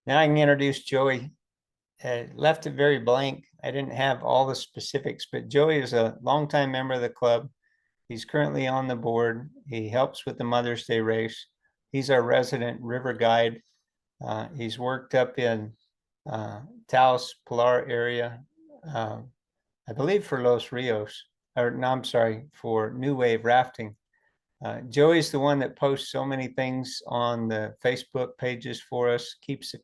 Now I can introduce Joey. Left it very blank. I didn't have all the specifics, but Joey is a longtime member of the club. He's currently on the board. He helps with the Mother's Day race. He's our resident river guide. He's worked up in Taos, Pilar area, I believe for Los Rios, or no, I'm sorry, for New Wave rafting. Joey's the one that posts so many things on the Facebook pages for us, keeps the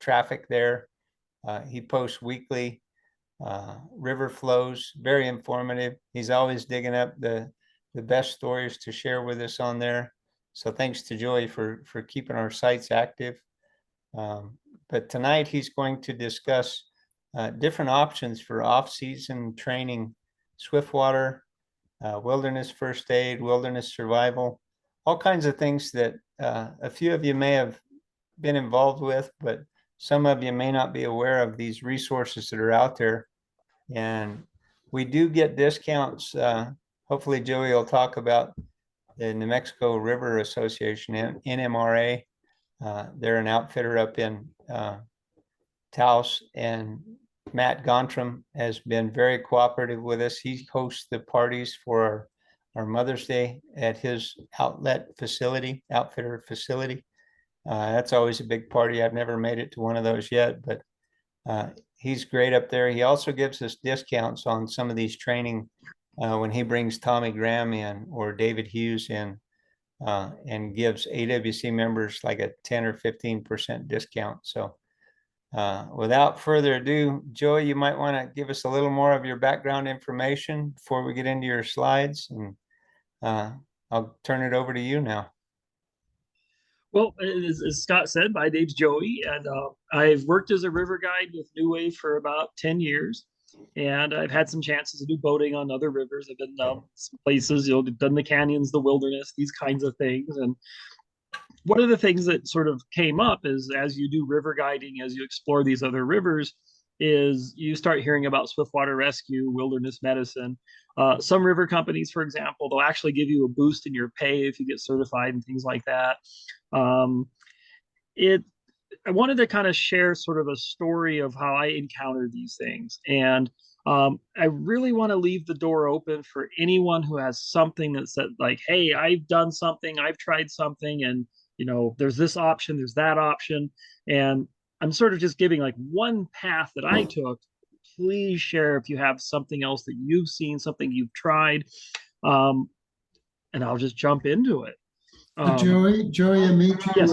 traffic there. He posts weekly river flows, very informative. He's always digging up the best stories to share with us on there. So thanks to Joey for keeping our sites active. But tonight he's going to discuss different options for off-season training, Swiftwater, wilderness first aid, wilderness survival, all kinds of things that a few of you may have been involved with, but some of you may not be aware of these resources that are out there. And we do get discounts. Hopefully Joey will talk about the New Mexico River Association, NMRA. They're an outfitter up in Taos, and Matt Gontram has been very cooperative with us. He hosts the parties for our Mother's Day at his outfitter facility. That's always a big party. I've never made it to one of those yet, but he's great up there. He also gives us discounts on some of these training when he brings Tommy Graham in or David Hughes in, and gives AWC members like a 10 or 15% discount. So without further ado, Joey, you might want to give us a little more of your background information before we get into your slides, and I'll turn it over to you now. Well, as Scott said, my name's Joey, and I've worked as a river guide with New Wave for about 10 years. And I've had some chances to do boating on other rivers. I've been some places, done the canyons, the wilderness, these kinds of things. And one of the things that sort of came up is as you do river guiding, as you explore these other rivers, is you start hearing about swiftwater rescue, wilderness medicine. Some river companies, for example, they'll actually give you a boost in your pay if you get certified and things like that. I wanted to kind of share sort of a story of how I encountered these things. And I really want to leave the door open for anyone who has something that said like, hey, I've done something, I've tried something, and there's this option, there's that option. And I'm sort of just giving like one path that I took. Please share if you have something else that you've seen, something you've tried. And I'll just jump into it. Joey, I made you Yes.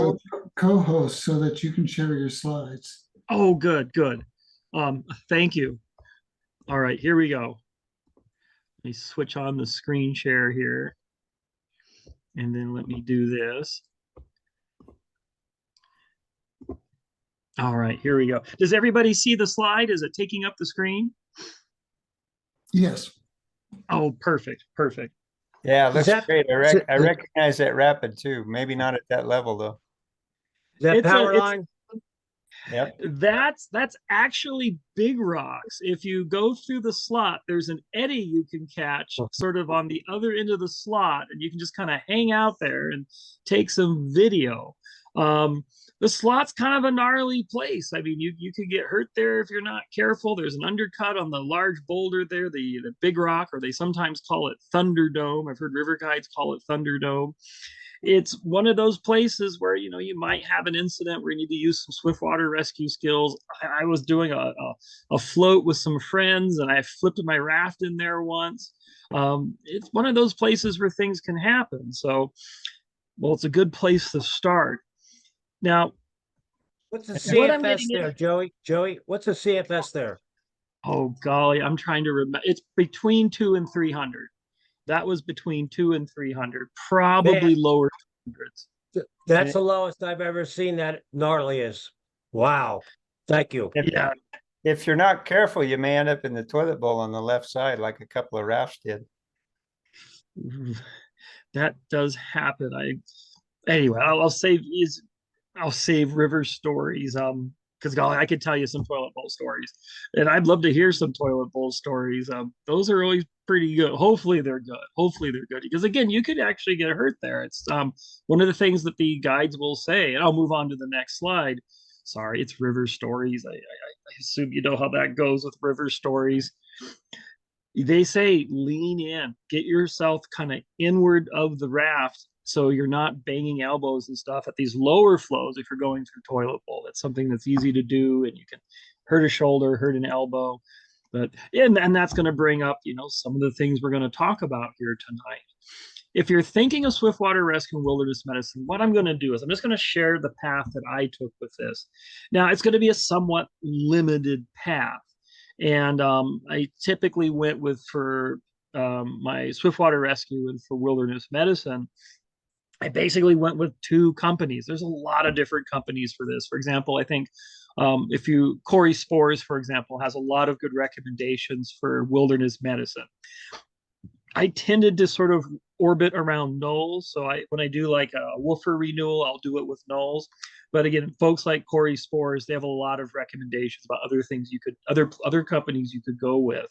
co-host so that you can share your slides. Oh, good. Thank you. All right, here we go. Let me switch on the screen share here. And then let me do this. All right, here we go. Does everybody see the slide? Is it taking up the screen? Yes. Oh, perfect. Yeah, looks great. I recognize that rapid too. Maybe not at that level though. Is that power line? Yep. That's actually big rocks. If you go through the slot, there's an eddy you can catch sort of on the other end of the slot, and you can just kind of hang out there and take some video. The slot's kind of a gnarly place. I mean, you could get hurt there if you're not careful. There's an undercut on the large boulder there, the big rock, or they sometimes call it Thunderdome. I've heard river guides call it Thunderdome. It's one of those places where, you might have an incident where you need to use some swiftwater rescue skills. I was doing a float with some friends, and I flipped my raft in there once. It's one of those places where things can happen. So, well, it's a good place to start. Now, what's the CFS there, Joey? Joey, what's the CFS there? Oh, golly, I'm trying to remember. It's between 200 and 300. That was between 200 and 300, probably lower 200s. That's the lowest I've ever seen that gnarly is. Wow. Thank you. If you're not careful, you may end up in the toilet bowl on the left side, like a couple of rafts did. That does happen. Anyway, I'll save river stories. Because golly, I could tell you some toilet bowl stories, and I'd love to hear some toilet bowl stories. Those are always pretty good. Hopefully they're good. Because again, you could actually get hurt there. It's one of the things that the guides will say, and I'll move on to the next slide. sorry, it's River Stories. I assume you know how that goes with River Stories. They say lean in, get yourself kind of inward of the raft so you're not banging elbows and stuff at these lower flows if you're going through toilet bowl. That's something that's easy to do, and you can hurt a shoulder, hurt an elbow. But and that's going to bring up, some of the things we're going to talk about here tonight. If you're thinking of Swiftwater Rescue and Wilderness Medicine, what I'm going to do is I'm just going to share the path that I took with this. Now, it's going to be a somewhat limited path. And I typically went with, for my Swiftwater Rescue and for Wilderness Medicine, I basically went with two companies. There's a lot of different companies for this. For example, I think Corey Spores, for example, has a lot of good recommendations for Wilderness Medicine. I tended to sort of orbit around Knowles. So when I do like a woofer renewal, I'll do it with Knowles. But again, folks like Corey Spores, they have a lot of recommendations about other things other companies you could go with.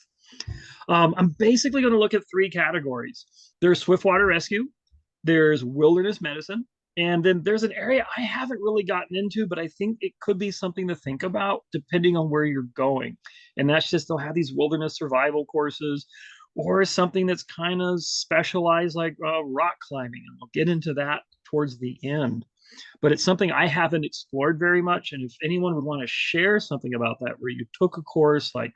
I'm basically going to look at three categories. There's Swiftwater Rescue, there's Wilderness Medicine, and then there's an area I haven't really gotten into, but I think it could be something to think about depending on where you're going. And that's just they'll have these wilderness survival courses, or something that's kind of specialized like rock climbing. And we'll get into that towards the end. But it's something I haven't explored very much. And if anyone would want to share something about that, where you took a course, like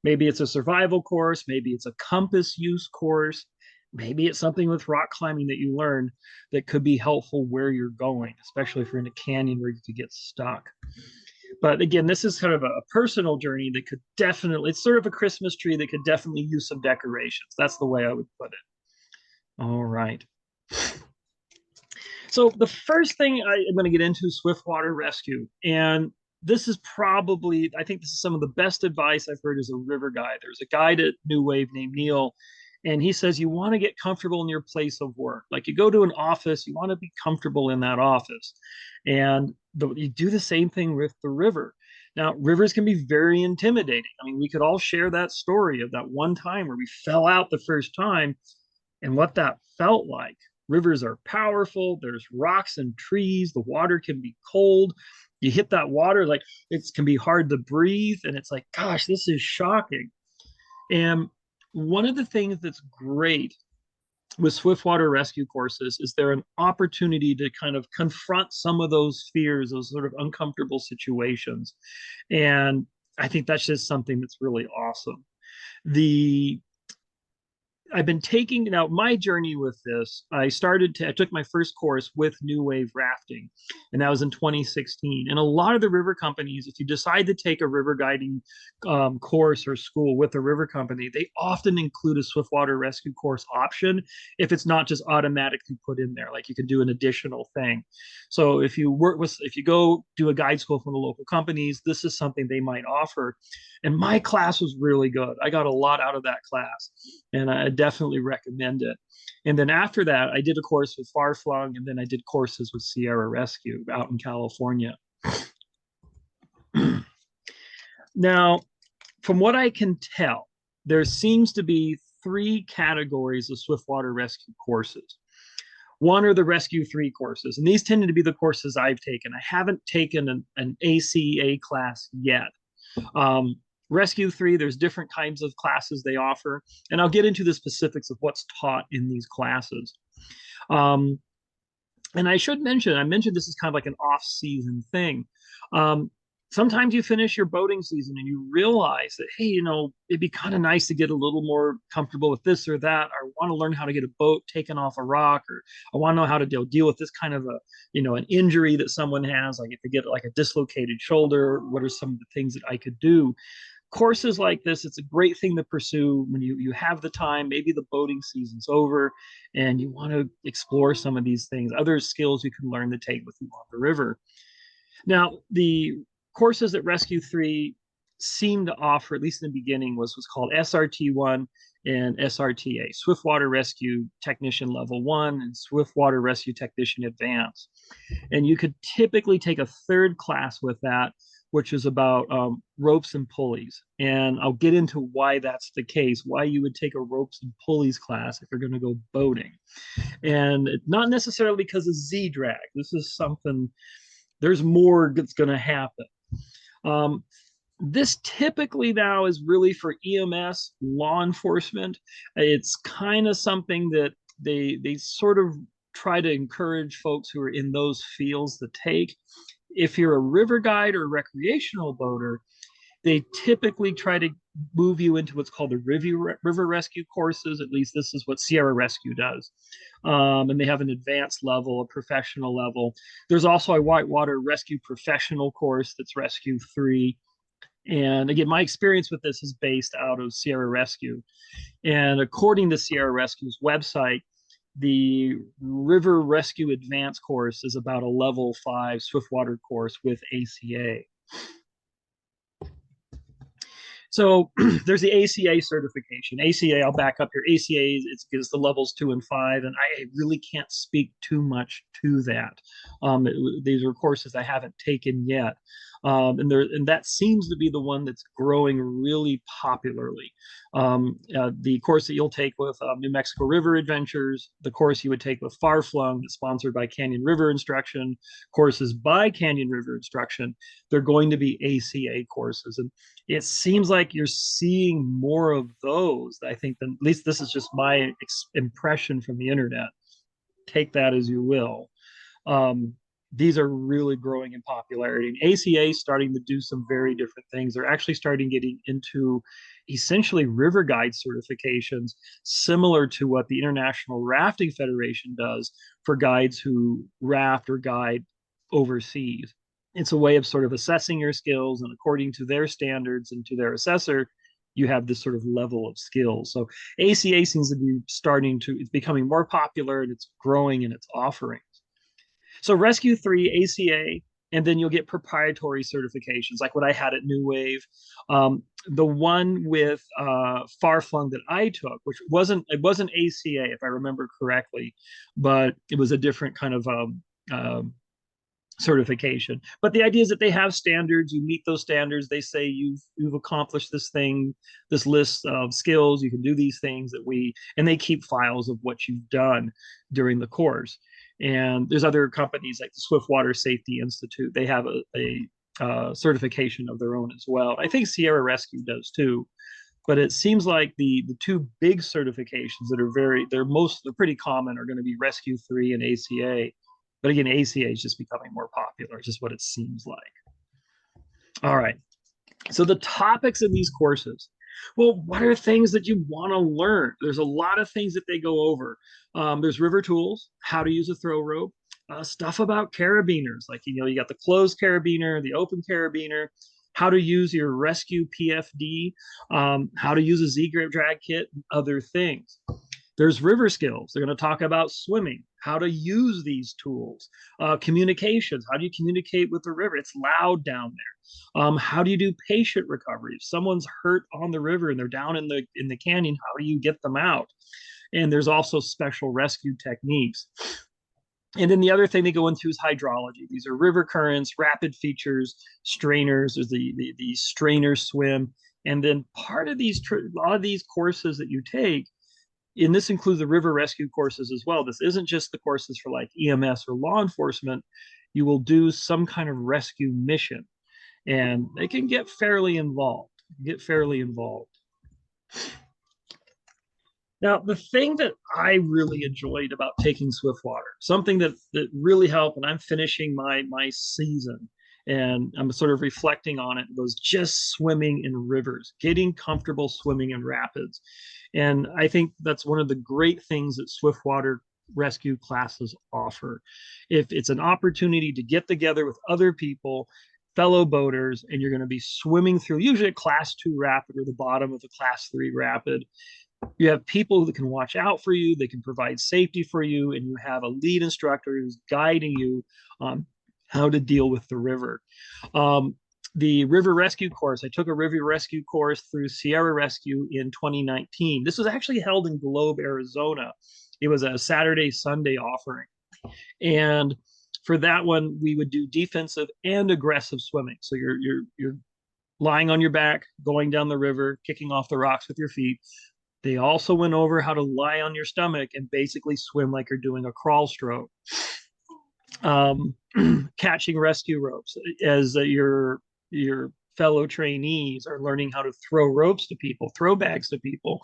maybe it's a survival course, maybe it's a compass use course, maybe it's something with rock climbing that you learned that could be helpful where you're going, especially if you're in a canyon where you could get stuck. But again, this is kind of a personal journey that could definitely, it's sort of a Christmas tree that could definitely use some decorations. That's the way I would put it. All right. So the first thing I'm going to get into is Swiftwater Rescue. And this is probably, I think this is some of the best advice I've heard as a river guide. There's a guide at New Wave named Neil, and he says you want to get comfortable in your place of work. Like you go to an office, you want to be comfortable in that office. And you do the same thing with the river. Now, rivers can be very intimidating. I mean, we could all share that story of that one time where we fell out the first time and what that felt like. Rivers are powerful. There's rocks and trees. The water can be cold. You hit that water, like it can be hard to breathe. And it's like, gosh, this is shocking. And one of the things that's great with Swiftwater Rescue courses is they're an opportunity to kind of confront some of those fears, those sort of uncomfortable situations. And I think that's just something that's really awesome. I've been taking, now my journey with this, I took my first course with New Wave Rafting, and that was in 2016. And a lot of the river companies, if you decide to take a river guiding course or school with a river company, they often include a Swiftwater Rescue course option if it's not just automatically put in there, like you can do an additional thing. So if you go do a guide school from the local companies, this is something they might offer. And my class was really good. I got a lot out of that class, and I definitely recommend it. And then after that, I did a course with Far Flung, and then I did courses with Sierra Rescue out in California. Now, from what I can tell, there seems to be three categories of Swiftwater Rescue courses. One are the Rescue 3 courses, and these tended to be the courses I've taken. I haven't taken an ACA class yet. Rescue 3, there's different kinds of classes they offer, and I'll get into the specifics of what's taught in these classes. And I should mention, this is kind of like an off-season thing. Sometimes you finish your boating season and you realize that, hey, it'd be kind of nice to get a little more comfortable with this or that. I want to learn how to get a boat taken off a rock, or I want to know how to deal with this kind of an injury that someone has, like if they get like a dislocated shoulder, what are some of the things that I could do? Courses like this, it's a great thing to pursue when you have the time. Maybe the boating season's over and you want to explore some of these things, other skills you can learn to take with you on the river. Now, the courses that Rescue 3 seemed to offer, at least in the beginning, was what's called SRT1 and SRTA, Swiftwater Rescue Technician Level 1 and Swiftwater Rescue Technician Advanced. And you could typically take a third class with that, which is about ropes and pulleys. And I'll get into why that's the case, why you would take a ropes and pulleys class if you're going to go boating. And not necessarily because of Z-drag. This is something there's more that's going to happen. This typically now is really for EMS, law enforcement. It's kind of something that they sort of try to encourage folks who are in those fields to take. If you're a river guide or recreational boater, they typically try to move you into what's called the river rescue courses. At least this is what Sierra Rescue does. And they have an advanced level, a professional level. There's also a whitewater rescue professional course that's Rescue 3. And again, my experience with this is based out of Sierra Rescue. And according to Sierra Rescue's website, the River Rescue Advanced course is about a level 5 Swiftwater course with ACA. So there's the ACA certification. ACA, I'll back up here. ACA is the levels 2 and 5, and I really can't speak too much to that. These are courses I haven't taken yet. And that seems to be the one that's growing really popularly. The course that you'll take with New Mexico River Adventures, the course you would take with Far Flung, that's sponsored by Canyon River Instruction, courses by Canyon River Instruction, they're going to be ACA courses. And it seems like you're seeing more of those. I think at least this is just my impression from the internet. Take that as you will. These are really growing in popularity. And ACA is starting to do some very different things. They're actually starting getting into essentially river guide certifications, similar to what the International Rafting Federation does for guides who raft or guide overseas. It's a way of sort of assessing your skills, and according to their standards and to their assessor, you have this sort of level of skills. So ACA seems to be it's becoming more popular, and it's growing in its offerings. So Rescue 3, ACA, and then you'll get proprietary certifications, like what I had at New Wave. The one with Far Flung that I took, which wasn't ACA, if I remember correctly, but it was a different kind of certification. But the idea is that they have standards. You meet those standards. They say you've accomplished this thing, this list of skills. You can do these things and they keep files of what you've done during the course. And there's other companies like the Swiftwater Safety Institute. They have a certification of their own as well. I think Sierra Rescue does too. But it seems like the two big certifications that are they're pretty common are going to be Rescue 3 and ACA. But again, ACA is just becoming more popular, just what it seems like. All right. So the topics in these courses. Well, what are things that you want to learn? There's a lot of things that they go over. There's river tools, how to use a throw rope, stuff about carabiners, like, you got the closed carabiner, the open carabiner, how to use your rescue PFD, how to use a Z-grip drag kit, and other things. There's river skills. They're going to talk about swimming, how to use these tools, communications. How do you communicate with the river? It's loud down there. How do you do patient recovery? If someone's hurt on the river and they're down in the canyon, how do you get them out? And there's also special rescue techniques. And then the other thing they go into is hydrology. These are river currents, rapid features, strainers. There's the strainer swim. And then a lot of these courses that you take, and this includes the river rescue courses as well. This isn't just the courses for like EMS or law enforcement. You will do some kind of rescue mission, and they can get fairly involved. Now, the thing that I really enjoyed about taking Swiftwater, something that really helped, and I'm finishing my season, and I'm sort of reflecting on it, was just swimming in rivers, getting comfortable swimming in rapids. And I think that's one of the great things that Swiftwater rescue classes offer. If it's an opportunity to get together with other people, fellow boaters, and you're going to be swimming through usually a class 2 rapid or the bottom of a class 3 rapid, you have people that can watch out for you, they can provide safety for you, and you have a lead instructor who's guiding you on how to deal with the river. The river rescue course, I took a river rescue course through Sierra Rescue in 2019. This was actually held in Globe, Arizona. It was a Saturday, Sunday offering. And for that one, we would do defensive and aggressive swimming. So you're lying on your back, going down the river, kicking off the rocks with your feet. They also went over how to lie on your stomach and basically swim like you're doing a crawl stroke. catching rescue ropes as your fellow trainees are learning how to throw ropes to people, throw bags to people.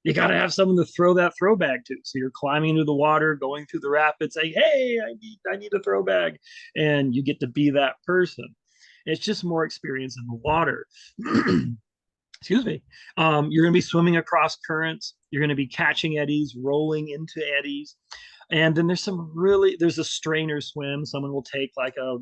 You got to have someone to throw that throw bag to. So you're climbing into the water, going through the rapids, saying, "Hey, I need a throw bag," and you get to be that person. It's just more experience in the water. Excuse me. You're going to be swimming across currents. You're going to be catching eddies, rolling into eddies, and then there's a strainer swim. Someone will take like a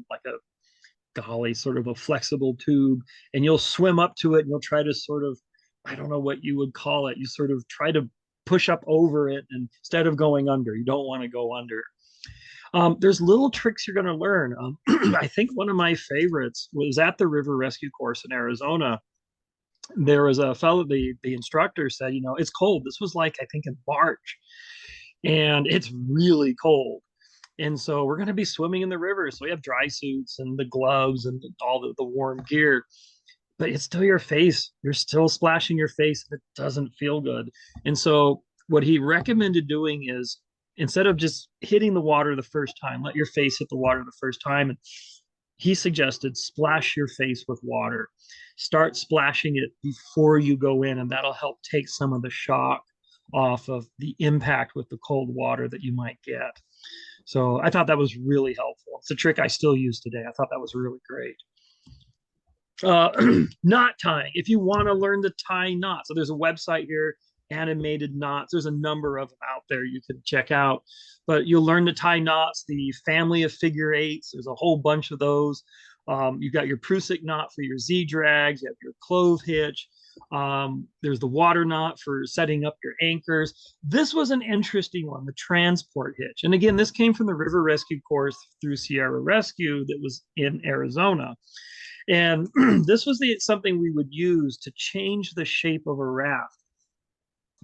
golly, sort of a flexible tube, and you'll swim up to it, and you'll try to sort of, I don't know what you would call it. You sort of try to push up over it, and instead of going under, you don't want to go under. There's little tricks you're going to learn. I think one of my favorites was at the river rescue course in Arizona. There was a fellow, the instructor said, it's cold. This was like, I think in March, and it's really cold. And so we're going to be swimming in the river. So we have dry suits and the gloves and all the warm gear, but it's still your face. You're still splashing your face. It doesn't feel good. And so what he recommended doing is, instead of just hitting the water the first time, let your face hit the water the first time. And he suggested splash your face with water. Start splashing it before you go in, and that'll help take some of the shock off of the impact with the cold water that you might get. So I thought that was really helpful. It's a trick I still use today. I thought that was really great. Knot tying. If you want to learn to tie knots, so there's a website here, Animated Knots. There's a number of them out there you can check out, but you'll learn to tie knots. The family of figure eights, there's a whole bunch of those. You've got your Prusik knot for your Z drags. You have your clove hitch. There's the water knot for setting up your anchors. This was an interesting one, the transport hitch. And again, this came from the river rescue course through Sierra Rescue that was in Arizona. And this was something we would use to change the shape of a raft.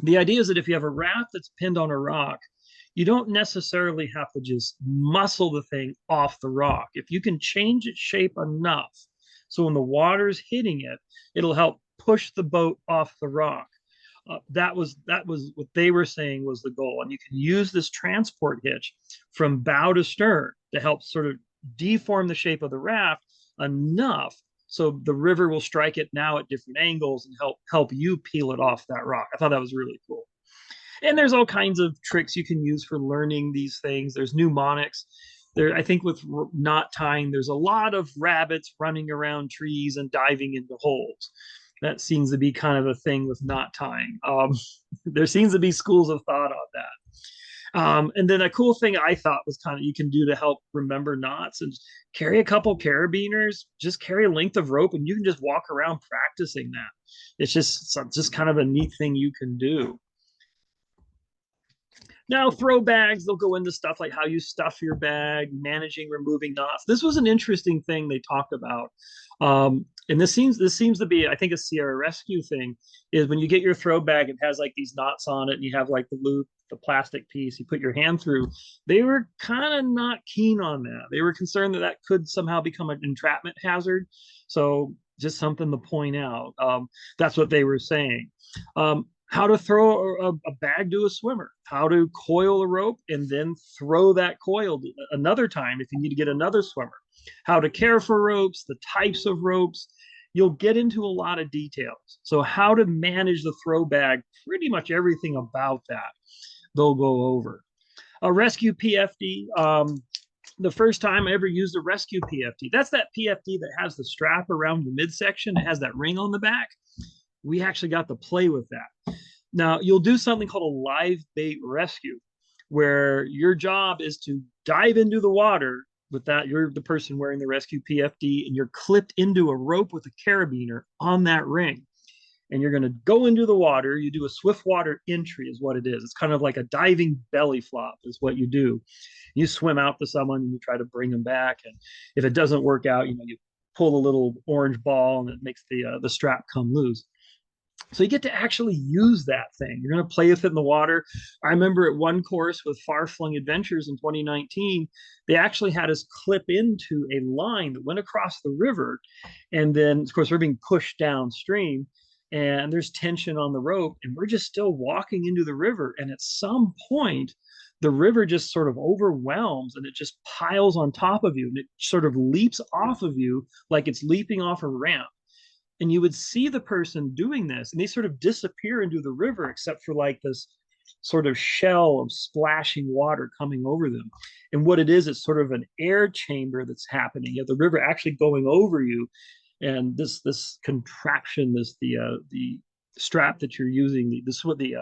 The idea is that if you have a raft that's pinned on a rock, you don't necessarily have to just muscle the thing off the rock. If you can change its shape enough, so when the water's hitting it, it'll help push the boat off the rock. That was what they were saying was the goal. And you can use this transport hitch from bow to stern to help sort of deform the shape of the raft enough so the river will strike it now at different angles and help you peel it off that rock. I thought that was really cool. And there's all kinds of tricks you can use for learning these things. There's mnemonics. I think with knot tying, there's a lot of rabbits running around trees and diving into holes. That seems to be kind of a thing with knot tying. There seems to be schools of thought on that. And then a cool thing I thought was kind of you can do to help remember knots and carry a couple carabiners, just carry a length of rope, and you can just walk around practicing that. It's just kind of a neat thing you can do. Now, throw bags, they'll go into stuff like how you stuff your bag, managing, removing knots. This was an interesting thing they talked about. And this seems to be, I think, a Sierra Rescue thing, is when you get your throw bag, it has like these knots on it, and you have like the loop, the plastic piece you put your hand through. They were kind of not keen on that. They were concerned that could somehow become an entrapment hazard. So just something to point out. That's what they were saying. How to throw a bag to a swimmer, how to coil a rope and then throw that coil another time if you need to get another swimmer, how to care for ropes, the types of ropes. You'll get into a lot of details. So how to manage the throw bag, pretty much everything about that, they'll go over. A rescue PFD. The first time I ever used a rescue PFD, that's that PFD that has the strap around the midsection. It has that ring on the back. We actually got to play with that. Now, you'll do something called a live bait rescue, where your job is to dive into the water with that. You're the person wearing the rescue PFD, and you're clipped into a rope with a carabiner on that ring. And you're going to go into the water. You do a Swiftwater entry is what it is. It's kind of like a diving belly flop is what you do. You swim out to someone and you try to bring them back. And if it doesn't work out, you pull a little orange ball and it makes the strap come loose. So you get to actually use that thing. You're going to play with it in the water. I remember at one course with Far Flung Adventures in 2019, they actually had us clip into a line that went across the river. And then, of course, we're being pushed downstream and there's tension on the rope and we're just still walking into the river. And at some point, the river just sort of overwhelms and it just piles on top of you and it sort of leaps off of you like it's leaping off a ramp. And you would see the person doing this and they sort of disappear into the river except for like this sort of shell of splashing water coming over them. And what it is, it's sort of an air chamber that's happening. You have the river actually going over you, and this contraption, the strap that you're using, this is what the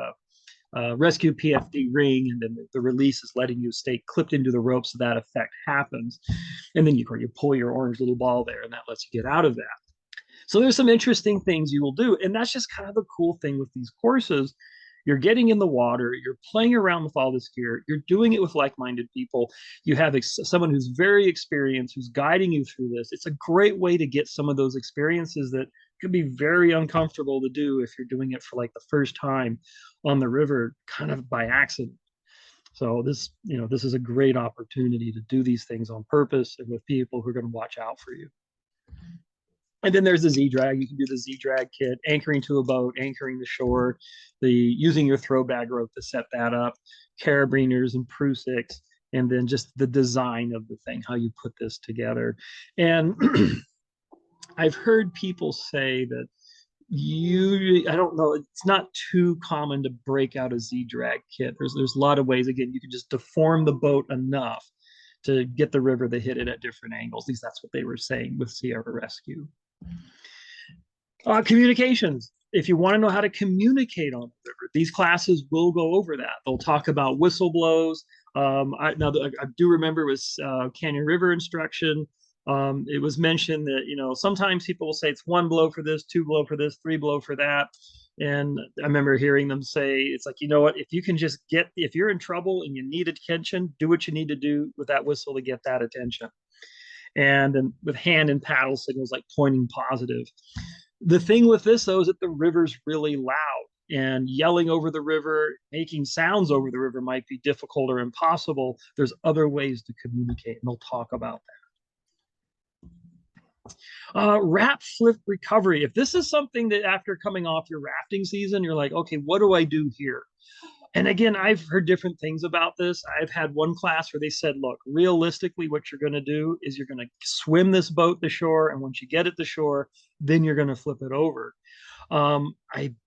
rescue PFD ring, and then the release is letting you stay clipped into the rope so that effect happens. And then you pull your orange little ball there, and that lets you get out of that. So there's some interesting things you will do. And that's just kind of the cool thing with these courses. You're getting in the water, you're playing around with all this gear, you're doing it with like-minded people. You have someone who's very experienced, who's guiding you through this. It's a great way to get some of those experiences that could be very uncomfortable to do if you're doing it for like the first time on the river, kind of by accident. So this is a great opportunity to do these things on purpose and with people who are going to watch out for you. And then there's the Z-drag. You can do the Z-drag kit, anchoring to a boat, anchoring the shore, using your throw bag rope to set that up, carabiners and prusik, and then just the design of the thing, how you put this together. And I've heard people say that I don't know, it's not too common to break out a Z-drag kit. There's a lot of ways. Again, you can just deform the boat enough to get the river to hit it at different angles. At least that's what they were saying with Sierra Rescue. Communications. If you want to know how to communicate on the river, these classes will go over that. They'll talk about whistle blows. I do remember it was Canyon River instruction. It was mentioned that, sometimes people will say it's 1 blow for this, 2 blow for this, 3 blow for that. And I remember hearing them say, it's like, you know what, if you can just if you're in trouble and you need attention, do what you need to do with that whistle to get that attention. And then with hand and paddle signals, like pointing positive. The thing with this, though, is that the river's really loud, and yelling over the river, making sounds over the river might be difficult or impossible. There's other ways to communicate, and they'll talk about that. Raft flip recovery. If this is something that after coming off your rafting season, you're like, okay, what do I do here? And again, I've heard different things about this. I've had one class where they said, look, realistically, what you're going to do is you're going to swim this boat to shore. And once you get it to shore, then you're going to flip it over. I'm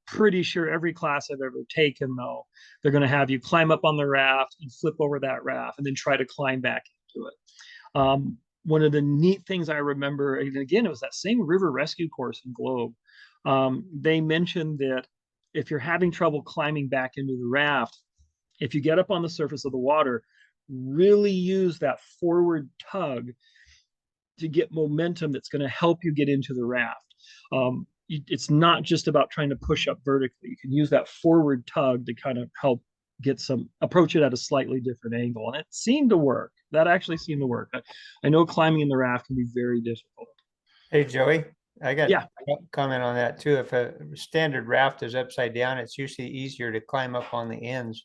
pretty sure every class I've ever taken, though, they're going to have you climb up on the raft and flip over that raft and then try to climb back into it. One of the neat things I remember, and again, it was that same river rescue course in Globe. They mentioned that if you're having trouble climbing back into the raft, if you get up on the surface of the water, really use that forward tug to get momentum that's going to help you get into the raft. It's not just about trying to push up vertically. You can use that forward tug to kind of help approach it at a slightly different angle. And it seemed to work. That actually seemed to work. I know climbing in the raft can be very difficult. Hey, Joey, I got a comment on that too. If a standard raft is upside down, it's usually easier to climb up on the ends.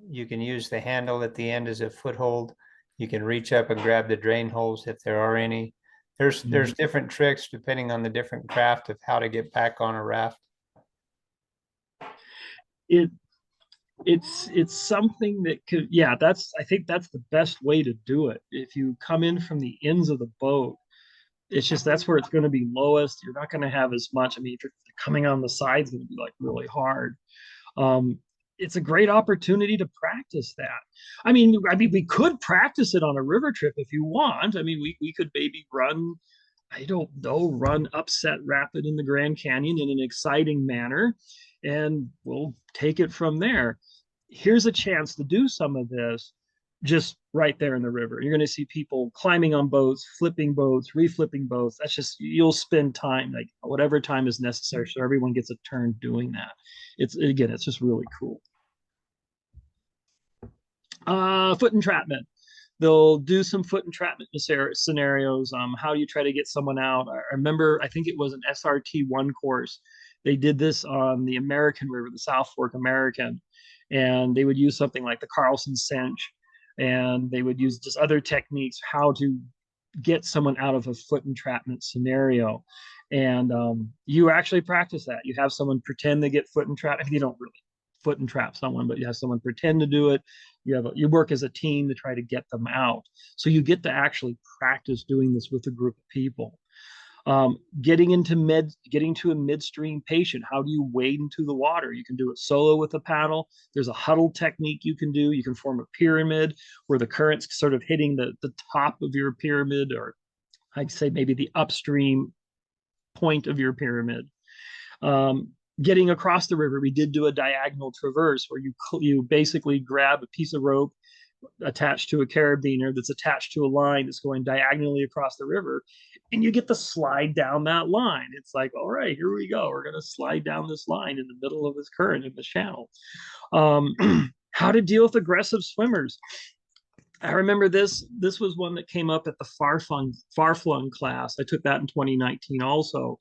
You can use the handle at the end as a foothold. You can reach up and grab the drain holes if there are any. There's different tricks depending on the different craft of how to get back on a raft. It's something that could, I think that's the best way to do it. If you come in from the ends of the boat, it's just, that's where it's going to be lowest. You're not going to have as much. I mean, if you're coming on the sides, it's going to be like really hard. It's a great opportunity to practice that. I mean, we could practice it on a river trip if you want. I mean, we could maybe run Upset Rapid in the Grand Canyon in an exciting manner, and we'll take it from there. Here's a chance to do some of this just right there in the river. You're going to see people climbing on boats, flipping boats, reflipping boats. That's just, you'll spend time, like whatever time is necessary, so everyone gets a turn doing that. It's just really cool. Foot entrapment. They'll do some foot entrapment scenarios. How you try to get someone out. I remember, I think it was an SRT1 course. They did this on the American River, the South Fork American, and they would use something like the Carlson cinch, and they would use just other techniques, how to get someone out of a foot entrapment scenario. And you actually practice that. You have someone pretend they get foot entrapped. You don't really foot and trap someone, but you have someone pretend to do it. You work as a team to try to get them out. So you get to actually practice doing this with a group of people. Getting to a midstream patient. How do you wade into the water? You can do it solo with a paddle. There's a huddle technique you can do. You can form a pyramid where the current's sort of hitting the top of your pyramid, or I'd say maybe the upstream point of your pyramid. Getting across the river, we did do a diagonal traverse where you basically grab a piece of rope attached to a carabiner that's attached to a line that's going diagonally across the river, and you get to slide down that line. It's like, all right, here we go. We're going to slide down this line in the middle of this current in the channel. How to deal with aggressive swimmers. I remember this was one that came up at the far flung class. I took that in 2019 also,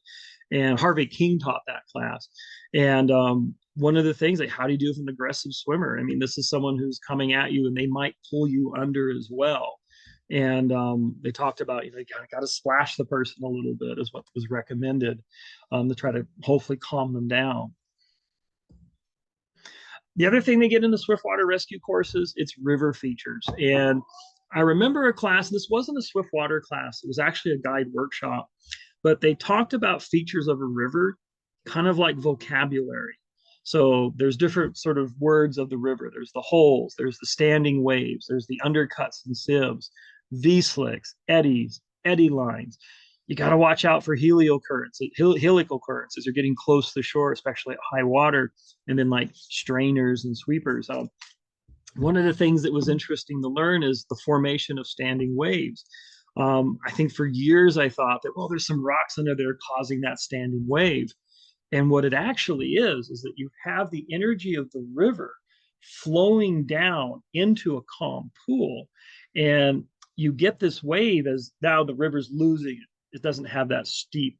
and Harvey King taught that class. And one of the things, like, how do you do with an aggressive swimmer? I mean, this is someone who's coming at you and they might pull you under as well. And they talked about, you got to splash the person a little bit is what was recommended, to try to hopefully calm them down. The other thing they get in the Swiftwater rescue courses, it's river features. And I remember a class, this wasn't a Swiftwater class, it was actually a guide workshop, but they talked about features of a river, kind of like vocabulary. So there's different sort of words of the river. There's the holes, there's the standing waves, there's the undercuts and sieves, V-slicks, eddies, eddy lines. You got to watch out for helical currents as you're getting close to the shore, especially at high water, and then like strainers and sweepers. One of the things that was interesting to learn is the formation of standing waves. I think for years I thought that, well, there's some rocks under there causing that standing wave. And what it actually is that you have the energy of the river flowing down into a calm pool. And you get this wave as now the river's losing it. It doesn't have that steep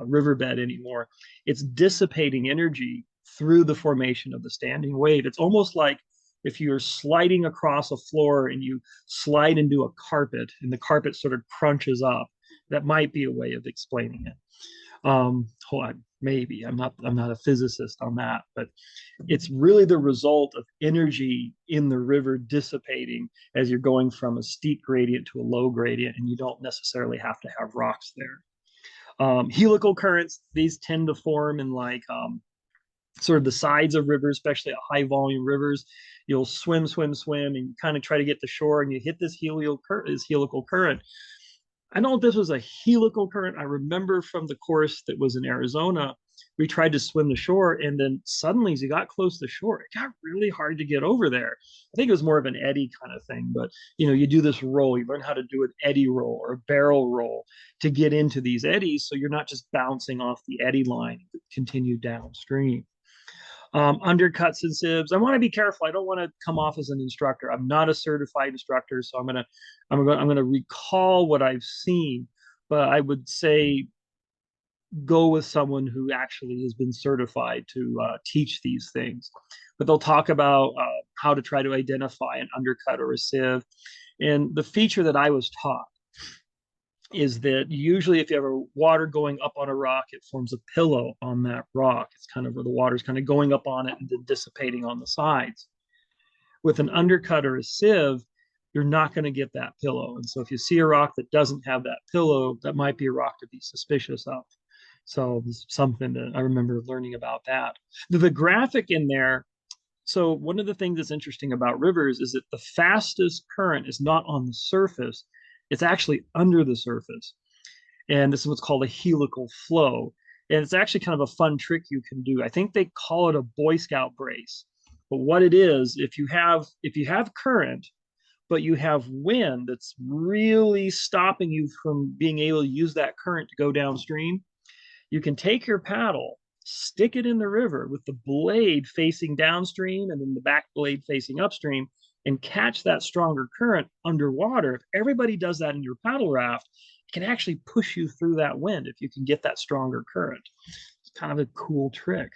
riverbed anymore. It's dissipating energy through the formation of the standing wave. It's almost like if you're sliding across a floor and you slide into a carpet and the carpet sort of crunches up. That might be a way of explaining it. Hold on, maybe I'm not a physicist on that, but it's really the result of energy in the river dissipating as you're going from a steep gradient to a low gradient, and you don't necessarily have to have rocks there. Helical currents, these tend to form in like sort of the sides of rivers, especially at high volume rivers. You'll swim, and you kind of try to get to shore, and you hit this helical current. I don't know if this was a helical current. I remember from the course that was in Arizona, we tried to swim the shore, and then suddenly as you got close to shore, it got really hard to get over there. I think it was more of an eddy kind of thing, but you do this roll, you learn how to do an eddy roll or a barrel roll to get into these eddies, so you're not just bouncing off the eddy line, but continue downstream. Undercuts and sieves. I want to be careful. I don't want to come off as an instructor. I'm not a certified instructor, so I'm gonna recall what I've seen, but I would say go with someone who actually has been certified to teach these things. But they'll talk about how to try to identify an undercut or a sieve. And the feature that I was taught is that usually if you have a water going up on a rock, it forms a pillow on that rock. It's kind of where the water's kind of going up on it and then dissipating on the sides. With an undercut or a sieve, you're not going to get that pillow. And so if you see a rock that doesn't have that pillow, that might be a rock to be suspicious of. So it's something that I remember learning about that. The graphic in there, so one of the things that's interesting about rivers is that the fastest current is not on the surface, it's actually under the surface. And this is what's called a helical flow. And it's actually kind of a fun trick you can do. I think they call it a Boy Scout brace. But what it is, if you have current, but you have wind that's really stopping you from being able to use that current to go downstream, you can take your paddle, stick it in the river with the blade facing downstream and then the back blade facing upstream, and catch that stronger current underwater. If everybody does that in your paddle raft, it can actually push you through that wind if you can get that stronger current. It's kind of a cool trick.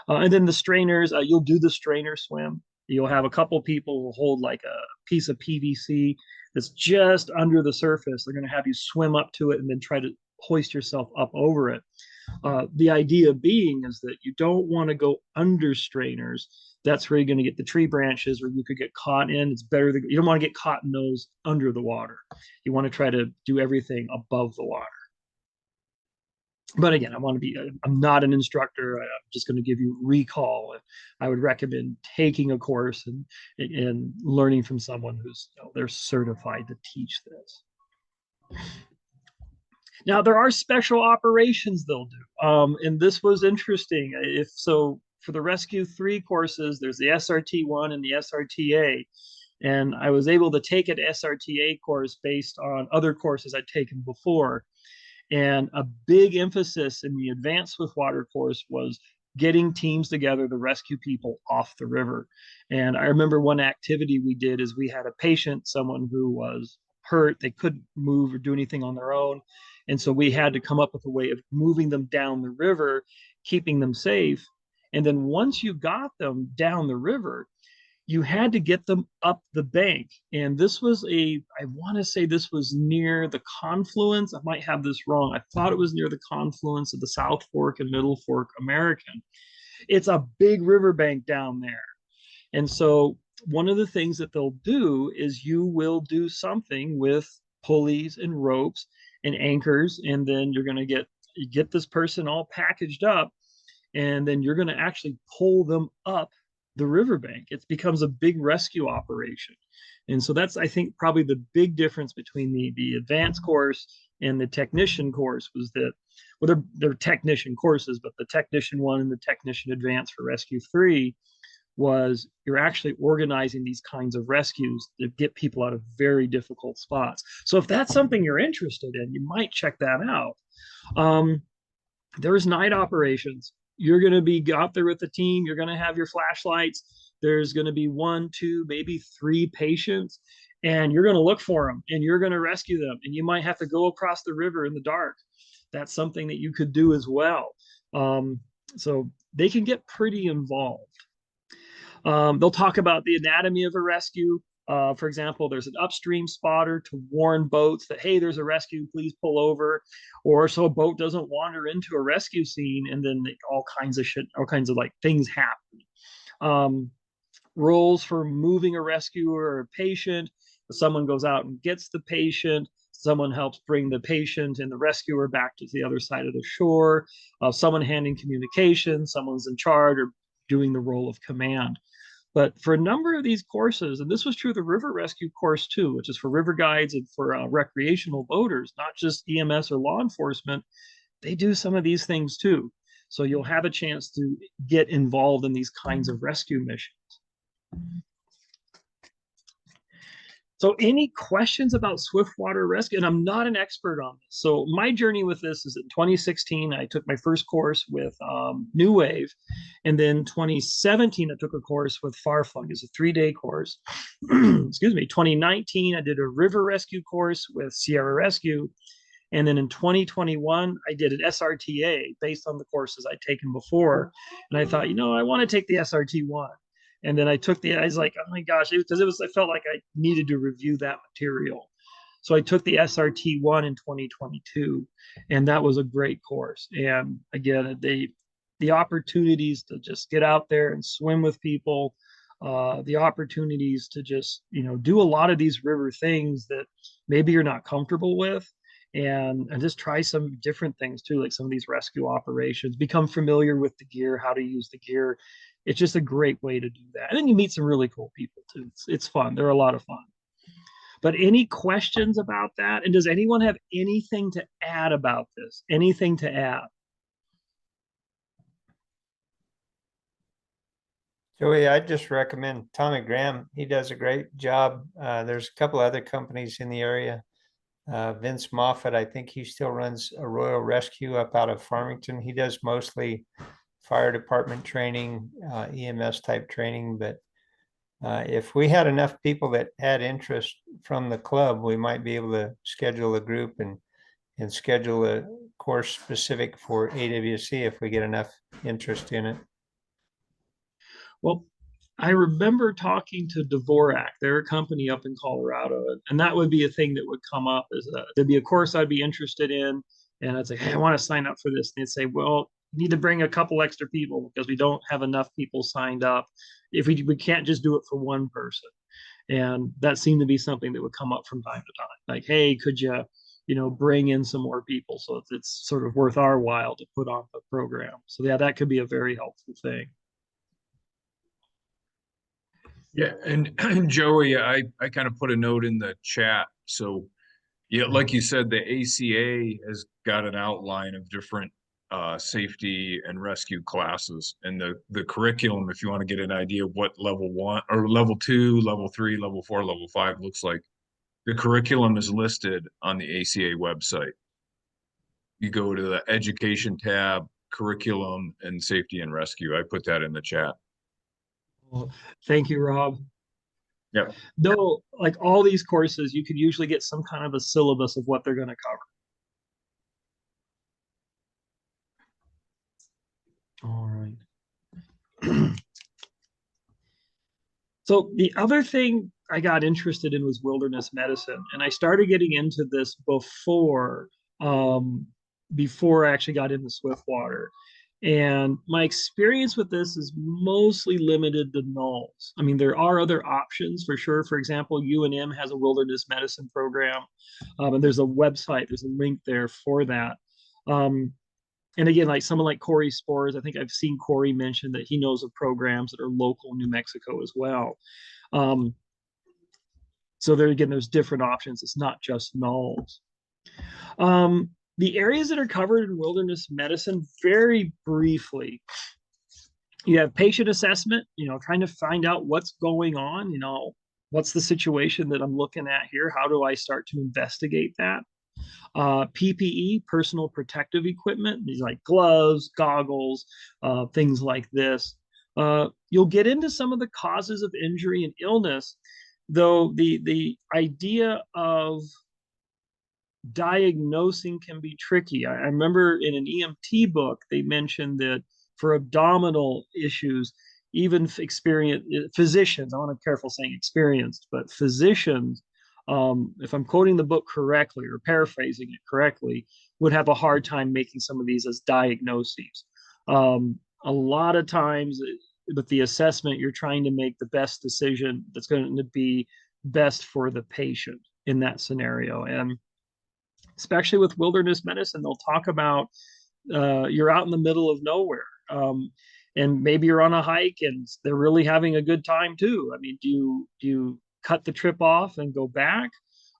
And then the strainers, you'll do the strainer swim. You'll have a couple people who hold like a piece of PVC that's just under the surface. They're going to have you swim up to it and then try to hoist yourself up over it. The idea being is that you don't want to go under strainers That's where you're going to get the tree branches where you could get caught in. It's better that you don't want to get caught in those under the water. You want to try to do everything above the water. But again, I'm not an instructor. I'm just going to give you recall. I would recommend taking a course and learning from someone who's, they're certified to teach this. Now, there are special operations they'll do. And this was interesting. For the Rescue 3 courses, there's the SRT-1 and the SRTA. And I was able to take an SRTA course based on other courses I'd taken before. And a big emphasis in the Advanced Swiftwater course was getting teams together to rescue people off the river. And I remember one activity we did is we had a patient, someone who was hurt. They couldn't move or do anything on their own. And so we had to come up with a way of moving them down the river, keeping them safe. And then once you got them down the river, you had to get them up the bank. And this was I want to say this was near the confluence. I might have this wrong. I thought it was near the confluence of the South Fork and Middle Fork American. It's a big riverbank down there. And so one of the things that they'll do is you will do something with pulleys and ropes and anchors. And then you're going to get this person all packaged up. And then you're going to actually pull them up the riverbank. It becomes a big rescue operation. And so that's, I think, probably the big difference between the advanced course and the technician course was that, well, they're technician courses, but the technician 1 and the technician advanced for Rescue 3 was you're actually organizing these kinds of rescues to get people out of very difficult spots. So if that's something you're interested in, you might check that out. There's night operations. You're going to be out there with the team. You're going to have your flashlights. There's going to be 1, 2, maybe 3 patients, and you're going to look for them and you're going to rescue them. And you might have to go across the river in the dark. That's something that you could do as well. So they can get pretty involved. They'll talk about the anatomy of a rescue. For example, there's an upstream spotter to warn boats that, hey, there's a rescue, please pull over. Or so a boat doesn't wander into a rescue scene and then all kinds of like things happen. Roles for moving a rescuer or a patient. Someone goes out and gets the patient. Someone helps bring the patient and the rescuer back to the other side of the shore. Someone handling communication. Someone's in charge or doing the role of command. But for a number of these courses, and this was true of the river rescue course too, which is for river guides and for recreational boaters, not just EMS or law enforcement, they do some of these things too. So you'll have a chance to get involved in these kinds of rescue missions. So any questions about Swiftwater rescue? And I'm not an expert on this. So my journey with this is in 2016, I took my first course with New Wave. And then 2017, I took a course with Farflung. It's a 3-day course. Excuse me. 2019, I did a river rescue course with Sierra Rescue. And then in 2021, I did an SRTA based on the courses I'd taken before. And I thought, I want to take the SRT-1. And then I was like, oh my gosh, I felt like I needed to review that material. So I took the SRT-1 in 2022, and that was a great course. And again, the opportunities to just get out there and swim with people, the opportunities to just, do a lot of these river things that maybe you're not comfortable with, and just try some different things too, like some of these rescue operations, become familiar with the gear, how to use the gear. It's just a great way to do that. And then you meet some really cool people too. It's fun. They're a lot of fun. But any questions about that? And does anyone have anything to add about this? Anything to add? Joey, I'd just recommend Tommy Graham. He does a great job. There's a couple other companies in the area. Vince Moffat, I think he still runs a Royal Rescue up out of Farmington. He does mostly fire department training, EMS type training. But if we had enough people that had interest from the club, we might be able to schedule a group and schedule a course specific for AWC if we get enough interest in it. Well, I remember talking to Dvorak. They're a company up in Colorado, and that would be a thing that would come up. There'd be a course I'd be interested in, and I'd say, hey, I want to sign up for this. And they'd say, well, need to bring a couple extra people because we don't have enough people signed up. If we can't just do it for one person. And that seemed to be something that would come up from time to time. Like, hey, could you, bring in some more people so it's sort of worth our while to put on the program. So yeah, that could be a very helpful thing. Yeah, and Joey, I kind of put a note in the chat. So yeah, like you said, the ACA has got an outline of different safety and rescue classes, and the curriculum, if you want to get an idea of what level 1 or level 2, level 3, level 4, level 5 looks like, the curriculum is listed on the ACA website. You go to the education tab, curriculum, and safety and rescue. I put that in the chat. Well, thank you, Rob. Yep. Though, like all these courses, you could usually get some kind of a syllabus of what they're going to cover. All right. So the other thing I got interested in was wilderness medicine, and I started getting into this before I actually got into Swiftwater. And my experience with this is mostly limited to nulls. I mean, there are other options for sure. For example, UNM has a wilderness medicine program, and there's a website, there's a link there for that. And again, like someone like Corey Spores, I think I've seen Corey mention that he knows of programs that are local in New Mexico as well. So there's different options. It's not just nulls. The areas that are covered in wilderness medicine, very briefly, you have patient assessment, trying to find out what's going on, what's the situation that I'm looking at here? How do I start to investigate that? PPE, personal protective equipment, these like gloves, goggles, things like this. You'll get into some of the causes of injury and illness, though the idea of diagnosing can be tricky. I remember in an EMT book, they mentioned that for abdominal issues, even physicians, I want to be careful saying experienced, but physicians, if I'm quoting the book correctly or paraphrasing it correctly, would have a hard time making some of these as diagnoses. A lot of times with the assessment, you're trying to make the best decision that's going to be best for the patient in that scenario. And especially with wilderness medicine, they'll talk about you're out in the middle of nowhere. And maybe you're on a hike and they're really having a good time too. I mean, do you cut the trip off and go back?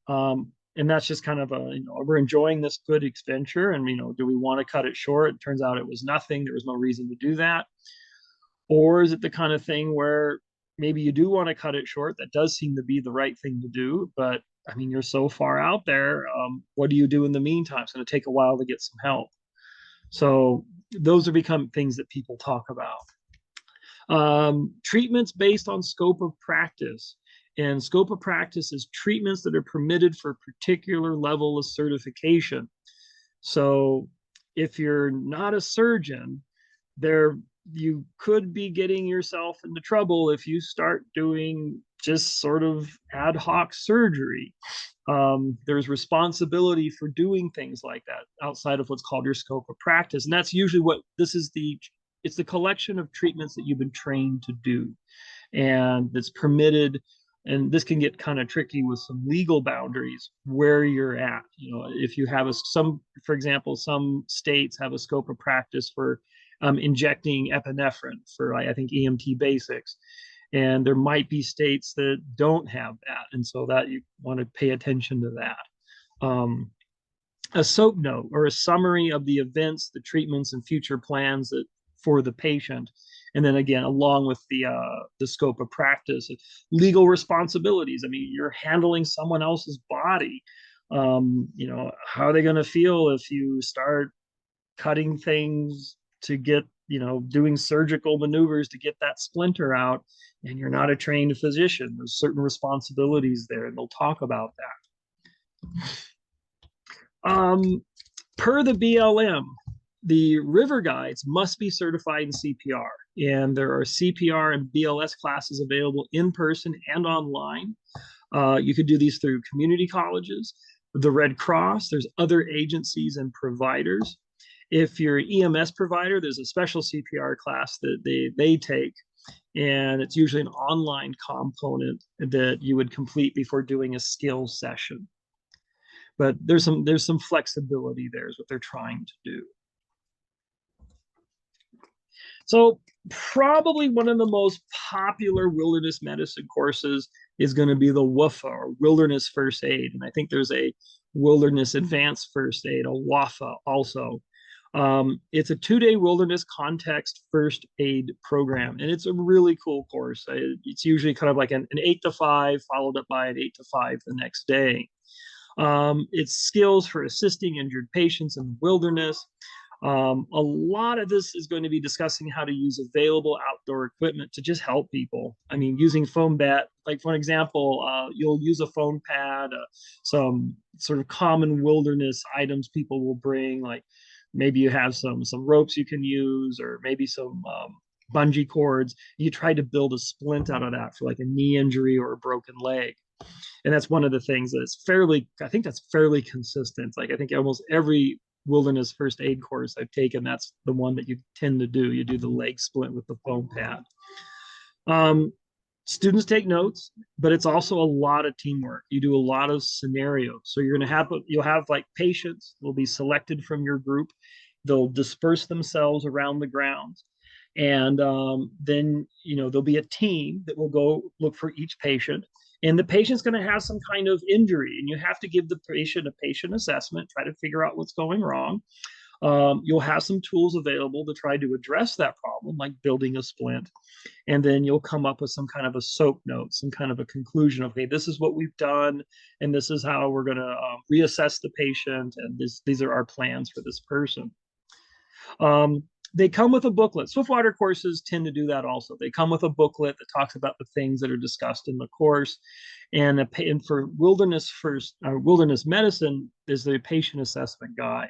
And that's just kind of we're enjoying this good adventure, and do we want to cut it short? It turns out it was nothing. There was no reason to do that. Or is it the kind of thing where maybe you do want to cut it short? That does seem to be the right thing to do, but I mean, you're so far out there. What do you do in the meantime? It's going to take a while to get some help. So those are become things that people talk about. Treatments based on scope of practice. And scope of practice is treatments that are permitted for a particular level of certification. So if you're not a surgeon, you could be getting yourself into trouble if you start doing just sort of ad hoc surgery. There's responsibility for doing things like that outside of what's called your scope of practice. And that's usually it's the collection of treatments that you've been trained to do. And it's permitted, and this can get kind of tricky with some legal boundaries where you're at. If you have for example, some states have a scope of practice for injecting epinephrine for, I think, EMT basics. And there might be states that don't have that. And so that you want to pay attention to that. A SOAP note or a summary of the events, the treatments, and future plans for the patient. And then again, along with the scope of practice, legal responsibilities. I mean, you're handling someone else's body. How are they going to feel if you start cutting things to get, doing surgical maneuvers to get that splinter out, and you're not a trained physician? There's certain responsibilities there, and they'll talk about that. Per the BLM, the river guides must be certified in CPR, and there are CPR and BLS classes available in person and online. You could do these through community colleges, the Red Cross, there's other agencies and providers. If you're an EMS provider, there's a special CPR class that they take, and it's usually an online component that you would complete before doing a skills session. But there's some flexibility there is what they're trying to do. So probably one of the most popular wilderness medicine courses is going to be the WFA, or Wilderness First Aid. And I think there's a Wilderness Advanced First Aid, a WAFA also. It's a 2-day wilderness context first aid program, and it's a really cool course. It's usually kind of like an 8 to 5 followed up by an 8 to 5 the next day. It's skills for assisting injured patients in the wilderness. A lot of this is going to be discussing how to use available outdoor equipment to just help people. I mean, using foam bat, like for example, you'll use a foam pad, some sort of common wilderness items people will bring, like maybe you have some ropes you can use, or maybe some bungee cords. You try to build a splint out of that for like a knee injury or a broken leg. And that's one of the things that's I think that's fairly consistent. Like I think almost every wilderness first aid course I've taken, that's the one that you tend to do. You do the leg splint with the foam pad. Students take notes, but it's also a lot of teamwork. You do a lot of scenarios. So you'll have like patients will be selected from your group. They'll disperse themselves around the grounds. And then, there'll be a team that will go look for each patient. And the patient's going to have some kind of injury, and you have to give the patient a patient assessment, try to figure out what's going wrong. You'll have some tools available to try to address that problem, like building a splint. And then you'll come up with some kind of a SOAP note, some kind of a conclusion of, hey, this is what we've done, and this is how we're going to reassess the patient, and these are our plans for this person. They come with a booklet. Swiftwater courses tend to do that also. They come with a booklet that talks about the things that are discussed in the course. And for wilderness medicine is the patient assessment guide.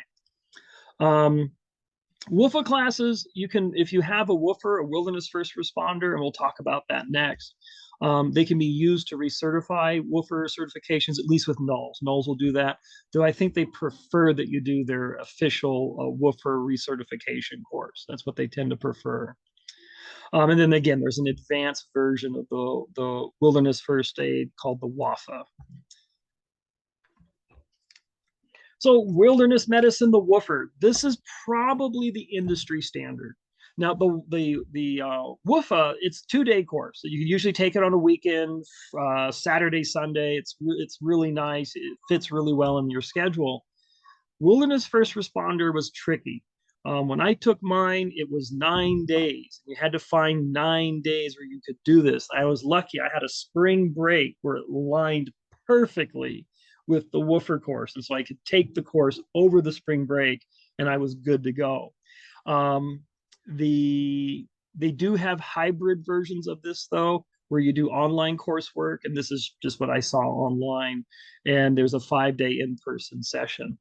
WFA classes, if you have a WFR, a wilderness first responder, and we'll talk about that next, they can be used to recertify WFR certifications, at least with NULS. NULS will do that, though I think they prefer that you do their official WFR recertification course. That's what they tend to prefer. And then again, there's an advanced version of the wilderness first aid called the WAFA. So wilderness medicine, the WFR, this is probably the industry standard. Now, the WFA, it's 2-day course. So you can usually take it on a weekend, Saturday, Sunday. It's really nice. It fits really well in your schedule. Wilderness first responder was tricky. When I took mine, it was 9 days. You had to find 9 days where you could do this. I was lucky. I had a spring break where it lined perfectly with the WFR course. And so I could take the course over the spring break and I was good to go. They do have hybrid versions of this though, where you do online coursework, and this is just what I saw online, and there's a 5-day in-person session.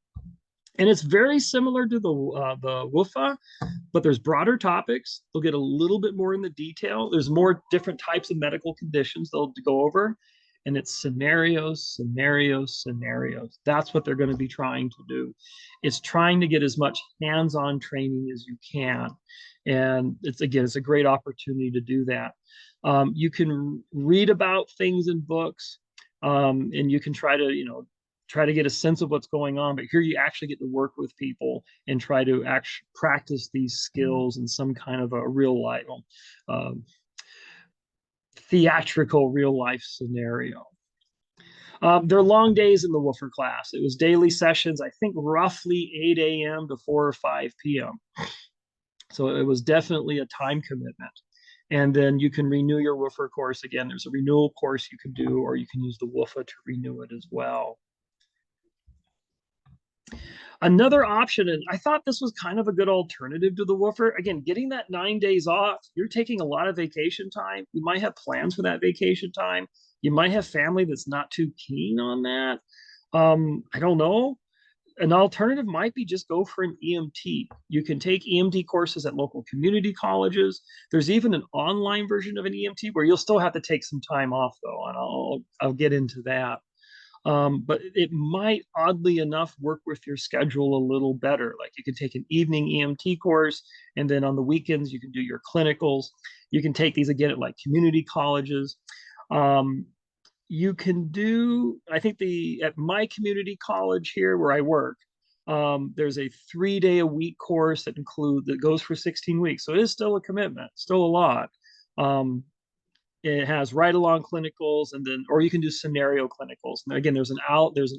And it's very similar to the WFA, but there's broader topics. They'll get a little bit more in the detail. There's more different types of medical conditions they'll go over, and it's scenarios, scenarios, scenarios. That's what they're going to be trying to do. It's trying to get as much hands-on training as you can. And it's a great opportunity to do that. You can read about things in books, and you can try to get a sense of what's going on, but here you actually get to work with people and try to actually practice these skills in some kind of a real life, theatrical real life scenario. There are long days in the WFR class. It was daily sessions, I think roughly 8 a.m. to 4 or 5 p.m. So it was definitely a time commitment. And then you can renew your WFR course. Again, there's a renewal course you can do, or you can use the WFA to renew it as well. Another option, and I thought this was kind of a good alternative to the WFR, again, getting that 9 days off, you're taking a lot of vacation time. You might have plans for that vacation time. You might have family that's not too keen on that. I don't know. An alternative might be just go for an EMT. You can take EMT courses at local community colleges. There's even an online version of an EMT where you'll still have to take some time off though, and I'll get into that. But it might, oddly enough, work with your schedule a little better. Like you can take an evening EMT course, and then on the weekends, you can do your clinicals. You can take these again at like community colleges. You can do, I think at my community college here where I work, there's a 3-day a week course that goes for 16 weeks. So it is still a commitment, still a lot. It has ride-along clinicals, and then, or you can do scenario clinicals. And again, there's an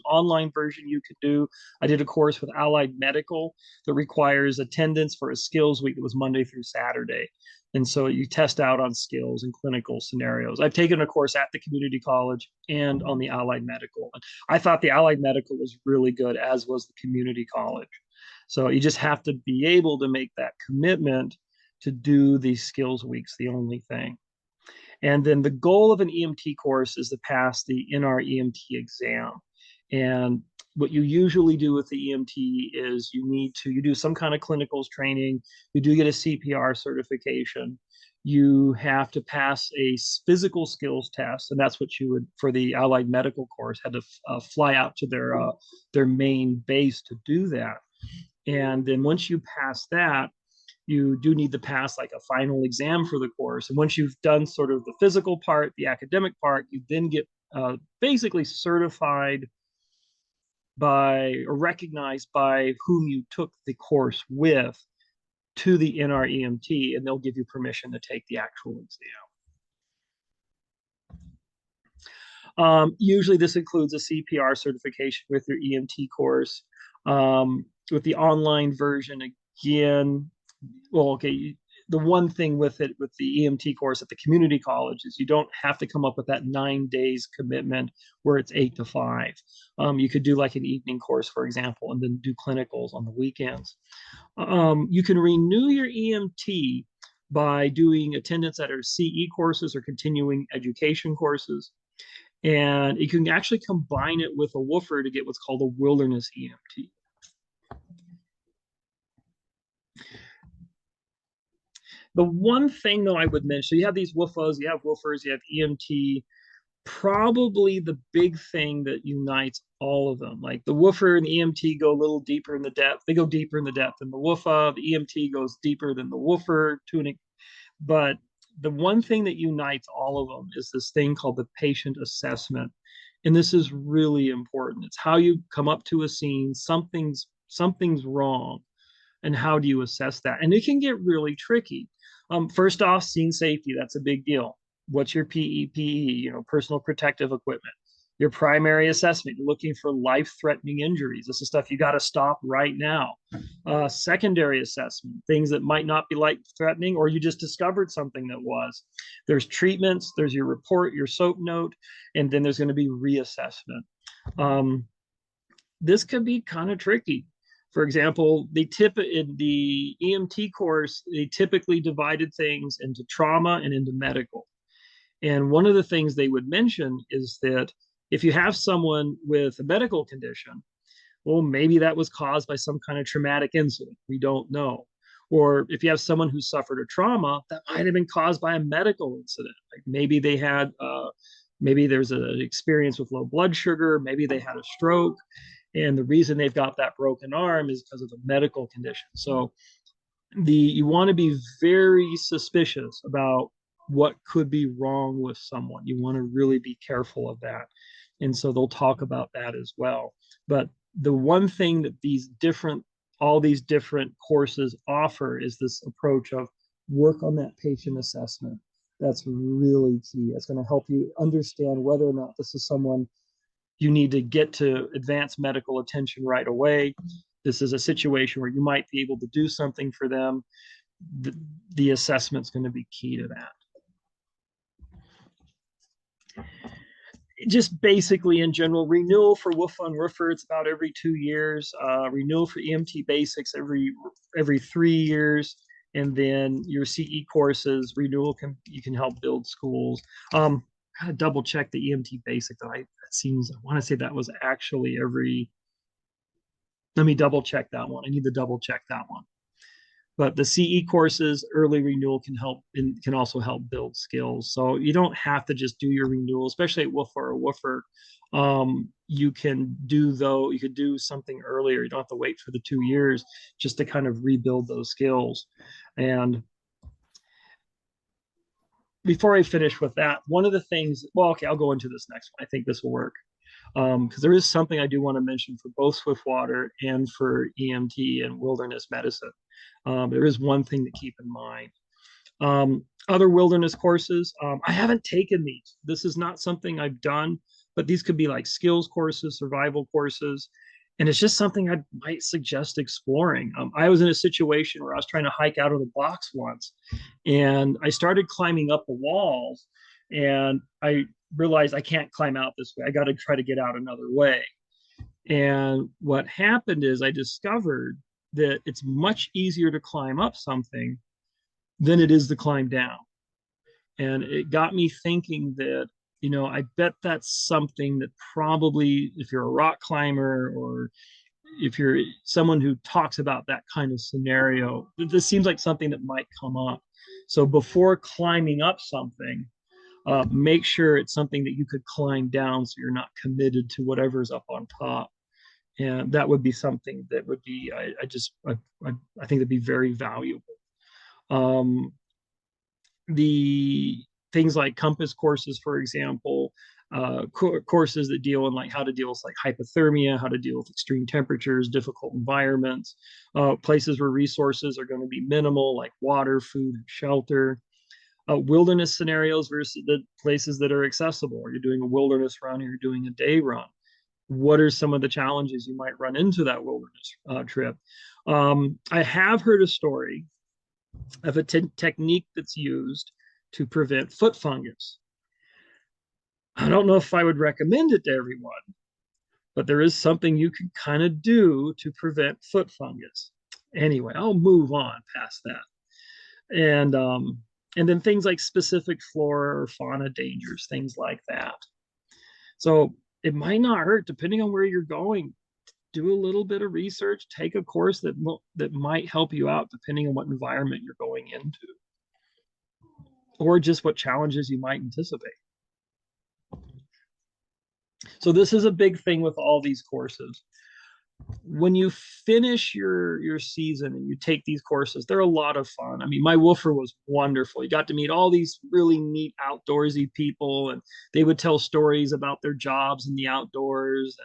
online version you could do. I did a course with Allied Medical that requires attendance for a skills week that was Monday through Saturday. And so you test out on skills and clinical scenarios. I've taken a course at the community college and on the Allied Medical. I thought the Allied Medical was really good, as was the community college. So you just have to be able to make that commitment to do these skills weeks, the only thing. And then the goal of an EMT course is to pass the NREMT exam. And what you usually do with the EMT is you do some kind of clinicals training. You do get a CPR certification. You have to pass a physical skills test, and that's what you would, for the Allied Medical course, had to fly out to their main base to do that. And then once you pass that, you do need to pass like a final exam for the course. And once you've done sort of the physical part, the academic part, you then get basically certified by or recognized by whom you took the course with to the NREMT, and they'll give you permission to take the actual exam. Usually this includes a CPR certification with your EMT course. With the online version, again, well, okay, the one thing with the EMT course at the community college is you don't have to come up with that 9 days commitment where it's 8 to 5. You could do like an evening course, for example, and then do clinicals on the weekends. You can renew your EMT by doing attendance at our CE courses or continuing education courses. And you can actually combine it with a woofer to get what's called a wilderness EMT. The one thing, though, I would mention, you have these woofers, you have EMT. Probably the big thing that unites all of them, like the woofer and the EMT go a little deeper in the depth. They go deeper in the depth than the woofer. The EMT goes deeper than the woofer tuning. But the one thing that unites all of them is this thing called the patient assessment. And this is really important. It's how you come up to a scene, something's wrong, and how do you assess that? And it can get really tricky. First off, scene safety, that's a big deal. What's your PEPE, personal protective equipment? Your primary assessment, you're looking for life-threatening injuries. This is stuff you got to stop right now. Secondary assessment, things that might not be life-threatening, or you just discovered something that was. There's treatments, there's your report, your SOAP note, and then there's going to be reassessment. This could be kind of tricky. For example, in the EMT course, they typically divided things into trauma and into medical. And one of the things they would mention is that if you have someone with a medical condition, well, maybe that was caused by some kind of traumatic incident. We don't know. Or if you have someone who suffered a trauma, that might have been caused by a medical incident. Like maybe they had, maybe there's an experience with low blood sugar, maybe they had a stroke. And the reason they've got that broken arm is because of a medical condition. So you want to be very suspicious about what could be wrong with someone. You want to really be careful of that. And so they'll talk about that as well. But the one thing that all these different courses offer is this approach of work on that patient assessment. That's really key. It's going to help you understand whether or not this is someone you need to get to advanced medical attention right away. This is a situation where you might be able to do something for them. The assessment's going to be key to that. Just basically in general, renewal for woofer and roofer, it's about every 2 years. Renewal for EMT basics every 3 years. And then your CE courses, renewal you can help build schools. I gotta double check the EMT basic. I want to say that was actually let me double check that one. I need to double check that one. But the CE courses, early renewal can help and can also help build skills. So you don't have to just do your renewal, especially at woofer or woofer. You could do something earlier. You don't have to wait for the 2 years just to kind of rebuild those skills. And before I finish with that, one of the things, well, okay, I'll go into this next one. I think this will work. Because there is something I do want to mention for both Swiftwater and for EMT and wilderness medicine. There is one thing to keep in mind. Other wilderness courses, I haven't taken these. This is not something I've done, but these could be like skills courses, survival courses, and it's just something I might suggest exploring. I was in a situation where I was trying to hike out of the box once, and I started climbing up the walls, and I realized I can't climb out this way. I got to try to get out another way. And what happened is I discovered that it's much easier to climb up something than it is to climb down. And it got me thinking that, I bet that's something that probably, if you're a rock climber or if you're someone who talks about that kind of scenario, this seems like something that might come up. So before climbing up something, make sure it's something that you could climb down so you're not committed to whatever's up on top. And that would be something that would be, I think that'd be very valuable. The things like compass courses, for example, courses that deal in like how to deal with like hypothermia, how to deal with extreme temperatures, difficult environments, places where resources are going to be minimal, like water, food, and shelter. Wilderness scenarios versus the places that are accessible. Are you doing a wilderness run or you're doing a day run? What are some of the challenges you might run into that wilderness trip? I have heard a story of a technique that's used to prevent foot fungus. I don't know if I would recommend it to everyone, but there is something you can kind of do to prevent foot fungus. Anyway, I'll move on past that. And then things like specific flora or fauna dangers, things like that. So it might not hurt, depending on where you're going, do a little bit of research, take a course that might help you out depending on what environment you're going into, or just what challenges you might anticipate. So this is a big thing with all these courses. When you finish your season and you take these courses, they're a lot of fun. I mean, my woofer was wonderful. You got to meet all these really neat outdoorsy people, and they would tell stories about their jobs in the outdoors,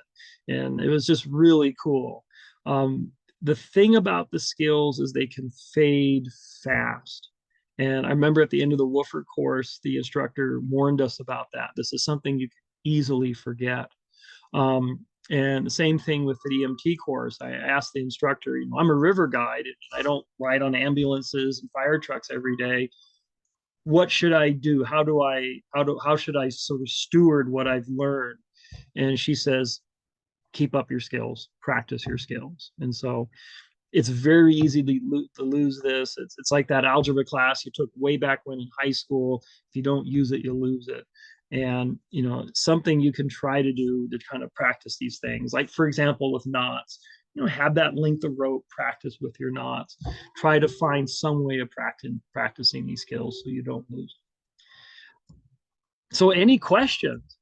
and it was just really cool. The thing about the skills is they can fade fast. And I remember at the end of the woofer course, the instructor warned us about that. This is something you can easily forget. And the same thing with the EMT course. I asked the instructor, I'm a river guide. I don't ride on ambulances and fire trucks every day. What should I do? How should I sort of steward what I've learned? And she says, keep up your skills, practice your skills. And so it's very easy to lose this. It's like that algebra class you took way back when in high school. If you don't use it, you'll lose it. And, something you can try to do to kind of practice these things. Like, for example, with knots, have that length of rope, practice with your knots. Try to find some way of practicing these skills so you don't lose. So any questions?